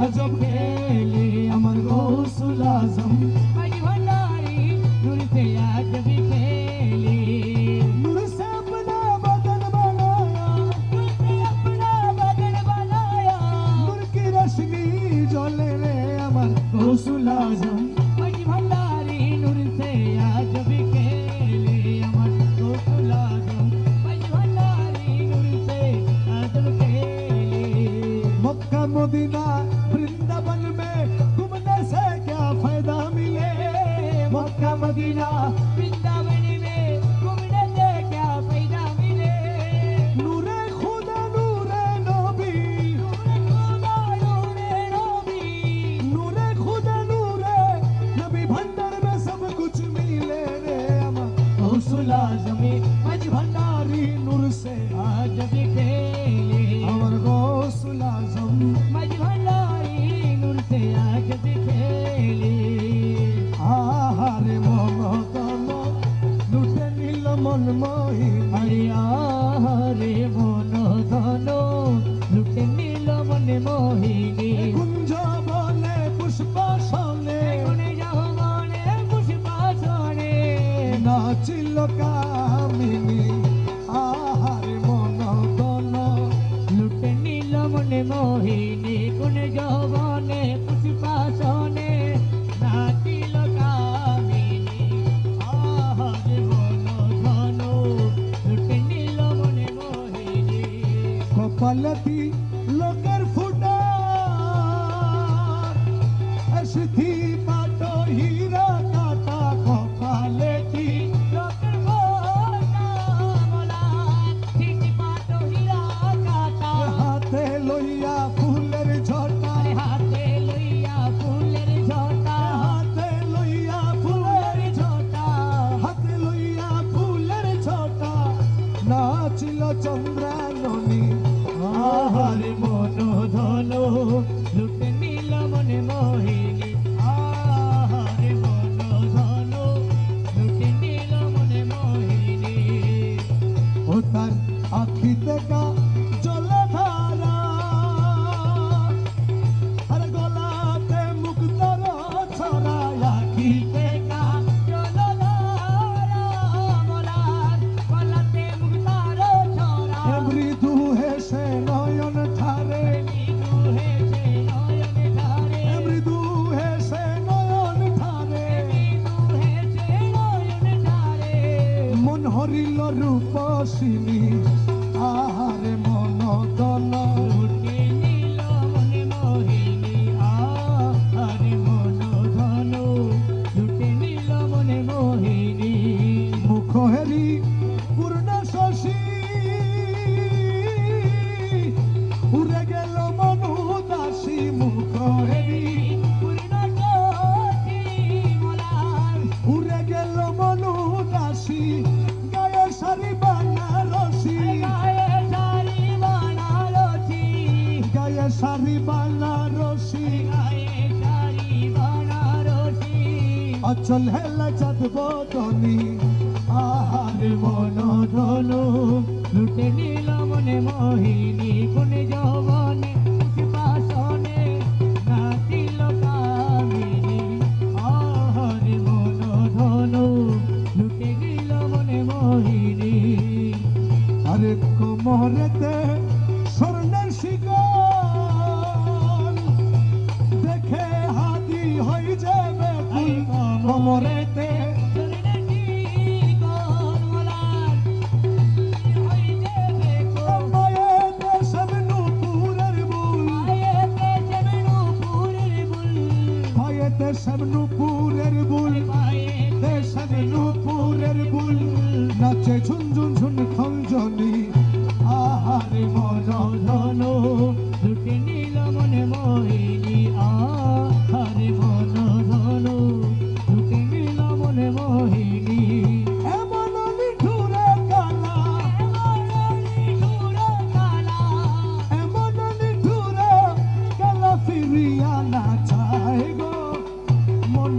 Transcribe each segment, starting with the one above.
अजब खेले अमर गौसुल आजम मज भंडारी नूर से आज भी खेले नूर से अपना बदन बनाया नूर से अपना बदन बनाया नूर की रोशनी जोले रे अमर गौसुल आजम मज भंडारी नूर से आज भी खेले अमर गौसुल आजम मज भंडारी नूर से आज भी खेले मक्का मदीना वृंदावन में घूमने से क्या फायदा मिले मक्का मदीना वृंदावन में घूमने से क्या फायदा मिले नूरे खुदा नूरे नबी नूरे खुदा नूरे नबी नूरे खुदा नूरे नबी भंडार में सब कुछ मिले रे अमर गौसुल आजम मज भंडारी नूर से आज भी खेले अमर गौसुल आजम मज भंडारी नूर से आज भी खेले आहारे मन तन लुटे नील मन मोही हरिया हरे मन धन लुटे नील मन मोहिनी कुंज बने पुष्पासने गुण जहमाने पुष्पासने नाचिल कामिनी आहारे मन तन लुटे नील मन मोहिनी गुण जहमाने पुष्पासने नाचिल कामिनी आहारे मन धन लुटे नील मन मोहिनी कपालती लोकर फुटा अशथी पाटो हीरा काटा कपालती लोकर बोला बोला चिट्ठी पाटो हीरा काटा हाथे लोहिया फूलेर झोटा अरे हाथे लइया फूलेर झोटा हाथे लोहिया फूलेर झोटा हाथे लोहिया फूलेर झोटा नाचिल चंद्राननी आहारे मन धन लुटे नील मन मोहिनी आहारे मन धन लुटे नील मन मोहिनी ও তার আখি দেখা জলধারা আর গলাতে মুক্তর ছড়ায় আখি দেখা জলধারা মোলার গলাতে মুক্তার ছড়া মৃদু হেসে নয়ন ধারে মৃদু হেসে নয়ন ধারে মৃদু হেসে নয়ন ধারে মৃদু হেসে নয়ন ধারে মন হরিল রূপসিনী আহারে মন দন লুটে নীল মন মোহিনী আহারে মন ধন লুটে নীল মন মোহিনী মুখ হেরি পূর্ণ শশী উড়ে গেল মনু দাসী মুখ হেরি পূর্ণ জ্যোতি মোলার উড়ে গেল মনু দাসী গায়ে সারি বানারসি গায়ে শাড়ি বানারসি গায়ে সারি বানারসি গায়ে শাড়ি বানারসি অচল হেলা চাঁদ বদনী আহারে মন ধনু লুটে নীল মনে মোহিনী কোন যৌবনে পুষ্পাসনে নাচিল কামিনী আহারে মন ধনু লুটে নীল মনে মোহিনী আরে কোমরেতে স্বর্ণের শিকল দেখে হাতি হয়ে যাবে ফুল কোমরেতে মায়েতে সব নুপুরের বুল মায়েতে সব নুপুরের বুল দেশব নুপুরের বুল নাচে ঝুনঝুন ঝুন খঞ্জনি আহারে মন ধনু লুটে নীল মনে মোহিনী আহারে মন ধনু লুটে নীল মনে মোহিনী এমন নিঠুরে কালা এমন নিঠুরে কালা ফিরিয়া না চায় গো মন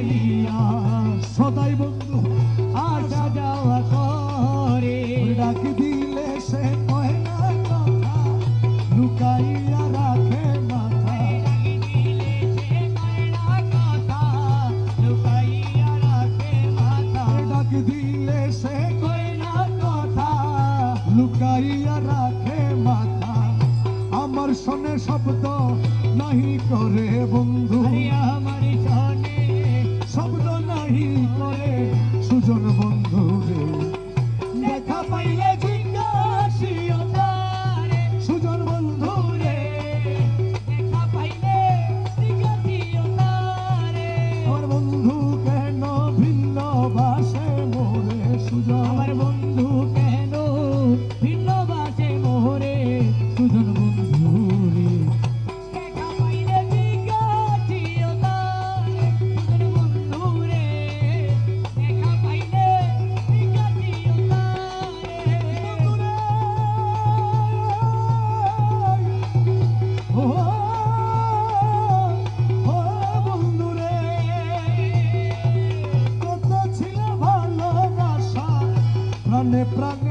লুকাইয়া সদাই বন্ধু আসা যাওয়া করে ডাক দিলে সে কয় না কথা, লুকাইয়া রাখে মাথা। ডাক দিলে সে কয় না কথা, লুকাইয়া রাখে মাথা। আমার শোনে শব্দ নাহি করে বন্ধু, শব্দ নাহি করে সুজন বন্ধু রে। দেখা পাইলে জিজ্ঞাসিও তারে, সুজন বন্ধু রে। আমার বন্ধু কেন ভিন্ন বাসে মোরে সুজন, আমার বন্ধু কেন ভিন্ন বাসে মোরে সুজন বন্ধু রে দেখা পাইলে জিজ্ঞাসিও তারে সুজন বন্ধু রে দেখা পাইলে জিজ্ঞাসিও তারে বন্ধু রে। ও ও বন্ধু রে, কত ছিল ভালোবাসা, প্রাণে প্রাণে